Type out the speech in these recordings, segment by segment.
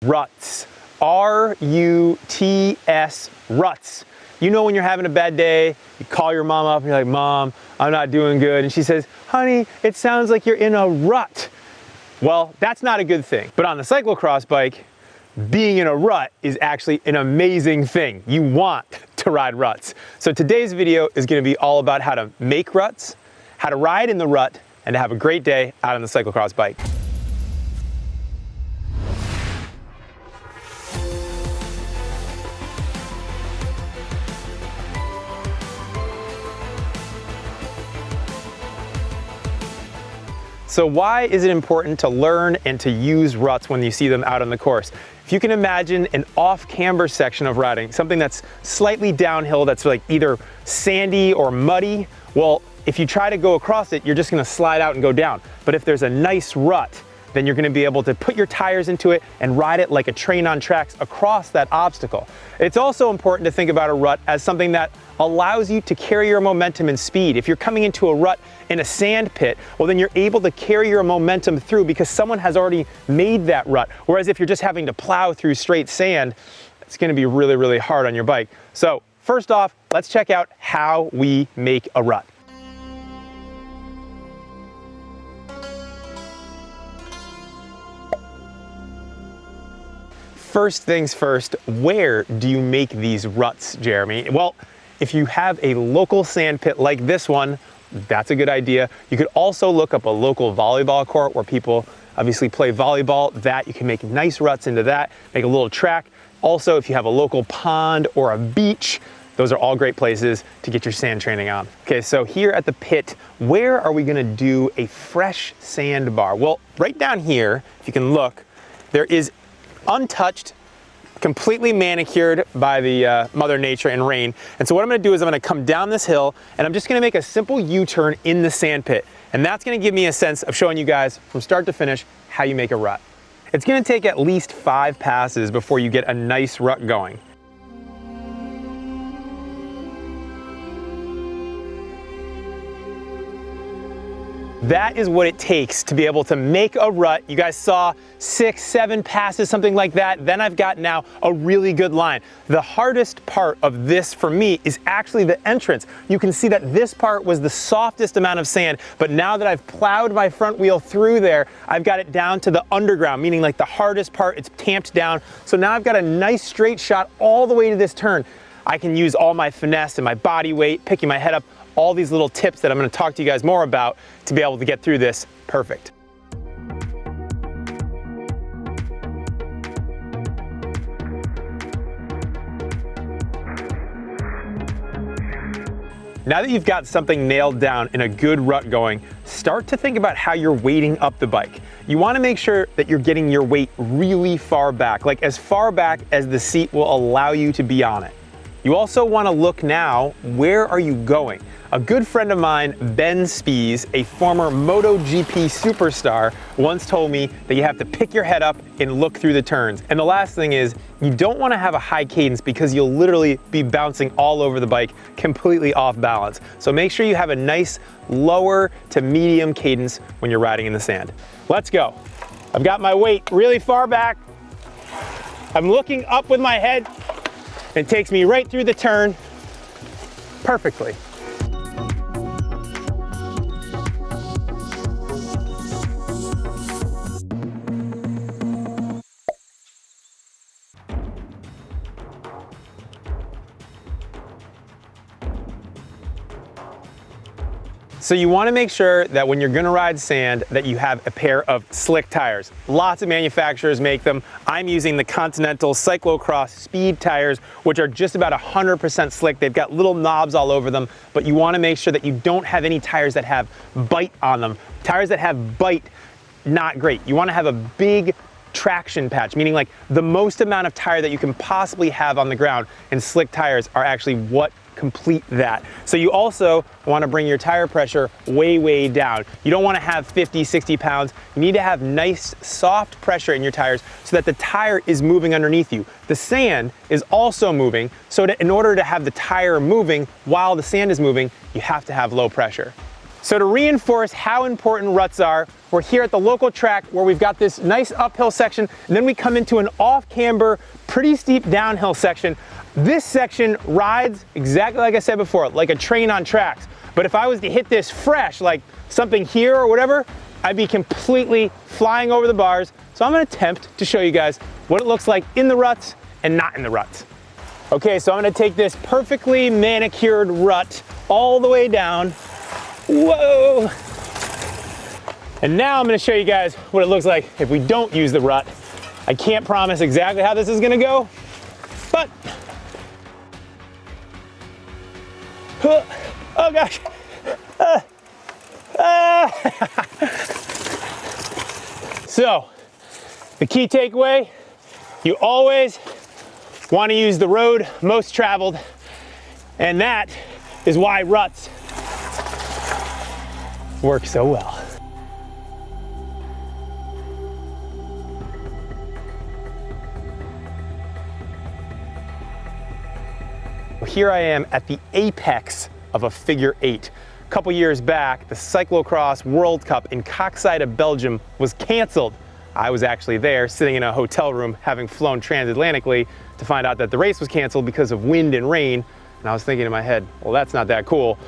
Ruts. R-U-T-S, ruts. You know when you're having a bad day, you call your mom up and you're like, Mom, I'm not doing good. And she says, honey, it sounds like you're in a rut. Well, that's not a good thing. But on the cyclocross bike, being in a rut is actually an amazing thing. You want to ride ruts. So today's video is gonna be all about how to make ruts, how to ride in the rut, and to have a great day out on the cyclocross bike. So why is it important to learn and to use ruts when you see them out on the course? If you can imagine an off-camber section of riding, something that's slightly downhill, that's like either sandy or muddy, well, if you try to go across it, you're just gonna slide out and go down. But if there's a nice rut, then you're gonna be able to put your tires into it and ride it like a train on tracks across that obstacle. It's also important to think about a rut as something that allows you to carry your momentum and speed. If you're coming into a rut in a sand pit, well then you're able to carry your momentum through because someone has already made that rut. Whereas if you're just having to plow through straight sand, it's gonna be really, really hard on your bike. So first off, let's check out how we make a rut. First things first, where do you make these ruts, Jeremy? Well, if you have a local sand pit like this one, that's a good idea. You could also look up a local volleyball court where people obviously play volleyball. That you can make nice ruts into that, make a little track. Also, if you have a local pond or a beach, those are all great places to get your sand training on. Okay, so here at the pit, where are we gonna do a fresh sandbar? Well, right down here, if you can look, there is untouched, completely manicured by the Mother Nature and rain. And so what I'm gonna do is I'm gonna come down this hill and I'm just gonna make a simple U-turn in the sand pit. And that's gonna give me a sense of showing you guys from start to finish how you make a rut. It's gonna take at least 5 passes before you get a nice rut going. That is what it takes to be able to make a rut. You guys saw 6, 7 passes, something like that. Then I've got now a really good line. The hardest part of this for me is actually the entrance. You can see that this part was the softest amount of sand, but now that I've plowed my front wheel through there, I've got it down to the underground, meaning like the hardest part, it's tamped down. So now I've got a nice straight shot all the way to this turn. I can use all my finesse and my body weight, picking my head up, all these little tips that I'm gonna talk to you guys more about to be able to get through this perfect. Now that you've got something nailed down and a good rut going, start to think about how you're weighting up the bike. You wanna make sure that you're getting your weight really far back, like as far back as the seat will allow you to be on it. You also wanna look now, where are you going? A good friend of mine, Ben Spies, a former MotoGP superstar, once told me that you have to pick your head up and look through the turns. And the last thing is, you don't wanna have a high cadence because you'll literally be bouncing all over the bike, completely off balance. So make sure you have a nice lower to medium cadence when you're riding in the sand. Let's go. I've got my weight really far back. I'm looking up with my head. It takes me right through the turn perfectly. So you want to make sure that when you're going to ride sand that you have a pair of slick tires. Lots of manufacturers make them. I'm using the Continental Cyclocross Speed tires, which are just about 100% slick. They've got little knobs all over them, but you want to make sure that you don't have any tires that have bite on them. Tires that have bite, not great. You want to have a big traction patch, meaning like the most amount of tire that you can possibly have on the ground, and slick tires are actually what complete that. So you also want to bring your tire pressure way, way down. You don't want to have 50, 60 pounds. You need to have nice, soft pressure in your tires so that the tire is moving underneath you. The sand is also moving, so that in order to have the tire moving while the sand is moving, you have to have low pressure. So to reinforce how important ruts are, we're here at the local track where we've got this nice uphill section, and then we come into an off-camber, pretty steep downhill section. This section rides exactly like I said before, like a train on tracks. But if I was to hit this fresh, like something here or whatever, I'd be completely flying over the bars. So I'm gonna attempt to show you guys what it looks like in the ruts and not in the ruts. Okay, so I'm gonna take this perfectly manicured rut all the way down. Whoa! And now I'm gonna show you guys what it looks like if we don't use the rut. I can't promise exactly how this is gonna go, but, oh gosh. So, the key takeaway, you always want to use the road most traveled, and that is why ruts work so well. Here I am at the apex of a figure eight. A couple years back, the Cyclocross World Cup in Koksijde, Belgium was canceled. I was actually there sitting in a hotel room having flown transatlantically to find out that the race was canceled because of wind and rain. And I was thinking in my head, well, that's not that cool.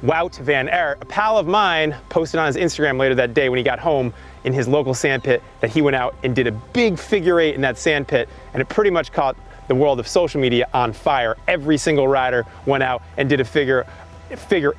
Wout van Aert, a pal of mine, posted on his Instagram later that day when he got home in his local sand pit that he went out and did a big figure eight in that sand pit, and it pretty much caught the world of social media on fire. Every single rider went out and did a figure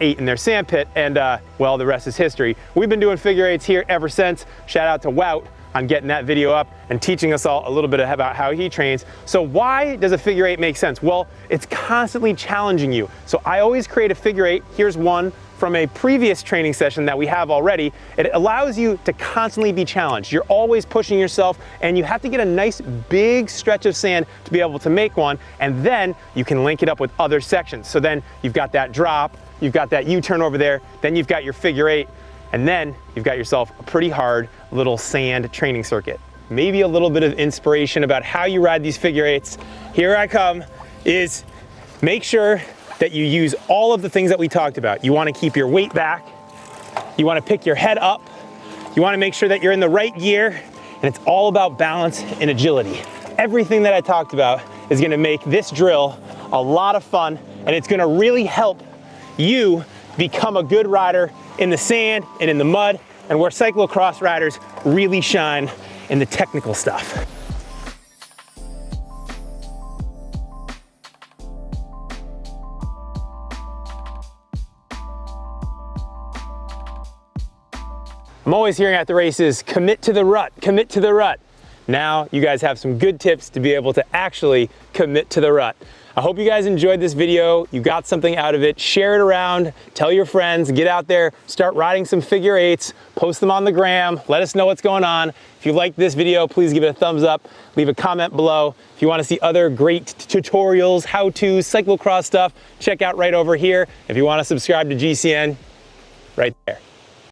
eight in their sand pit, and well, the rest is history. We've been doing figure eights here ever since. Shout out to Wout on getting that video up and teaching us all a little bit about how he trains. So why does a figure eight make sense? Well, it's constantly challenging you. So I always create a figure eight. Here's one from a previous training session that we have already. It allows you to constantly be challenged. You're always pushing yourself, and you have to get a nice big stretch of sand to be able to make one, and then you can link it up with other sections. So then you've got that drop, you've got that U-turn over there, then you've got your figure eight, and then you've got yourself a pretty hard little sand training circuit. Maybe a little bit of inspiration about how you ride these figure eights. Here I come, is make sure that you use all of the things that we talked about. You want to keep your weight back, you want to pick your head up, you want to make sure that you're in the right gear, and it's all about balance and agility. Everything that I talked about is going to make this drill a lot of fun, and it's going to really help you become a good rider in the sand and in the mud, and where cyclocross riders really shine in the technical stuff. I'm always hearing at the races, commit to the rut, commit to the rut. Now you guys have some good tips to be able to actually commit to the rut. I hope you guys enjoyed this video, you got something out of it, share it around, tell your friends, get out there, start riding some figure eights, post them on the gram, let us know what's going on. If you liked this video, please give it a thumbs up, leave a comment below. If you want to see other great tutorials, how-tos, cyclocross stuff, check out right over here. If you want to subscribe to GCN, right there.